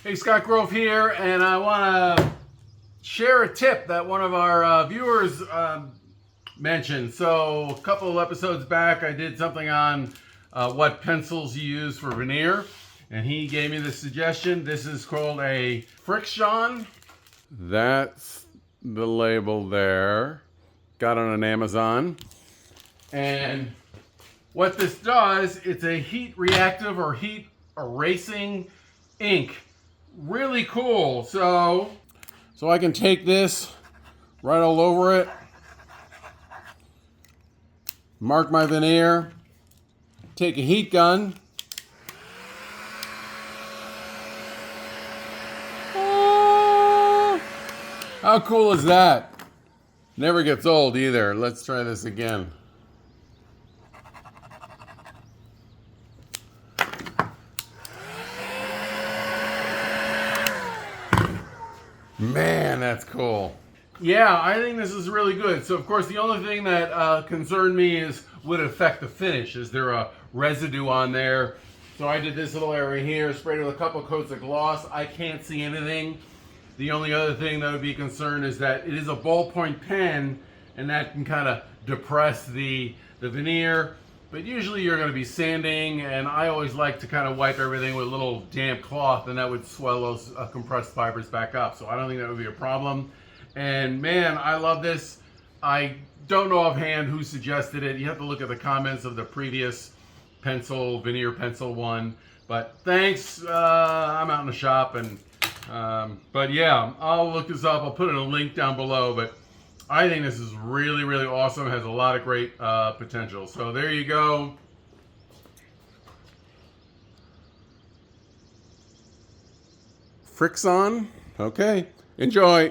Hey, Scott Grove here, and I want to share a tip that one of our viewers mentioned. So a couple of episodes back, I did something on what pencils you use for veneer, and he gave me this suggestion. This is called a Frixion. That's the label there. Got it on Amazon. And what this does, it's a heat reactive or heat erasing ink. Really cool. So I can take this right all over it, mark my veneer, take a heat gun, how cool is that? Never gets old either. Let's try this again. Man, that's cool. Yeah, I think this is really good. So, of course, the only thing that concerned me is would it affect the finish? Is there a residue on there? So I did this little area here, sprayed it with a couple coats of gloss. I can't see anything. The only other thing that would be concerned is that it is a ballpoint pen, and that can kind of depress the veneer. But usually you're going to be sanding, and I always like to kind of wipe everything with a little damp cloth, and that would swell those compressed fibers back up. So I don't think that would be a problem. And man, I love this. I don't know offhand who suggested it. You have to look at the comments of the previous veneer pencil one. But thanks. I'm out in the shop, and but yeah, I'll look this up. I'll put in a link down below. But I think this is really, really awesome. It has a lot of great potential. So there you go. Frixion. Okay. Enjoy.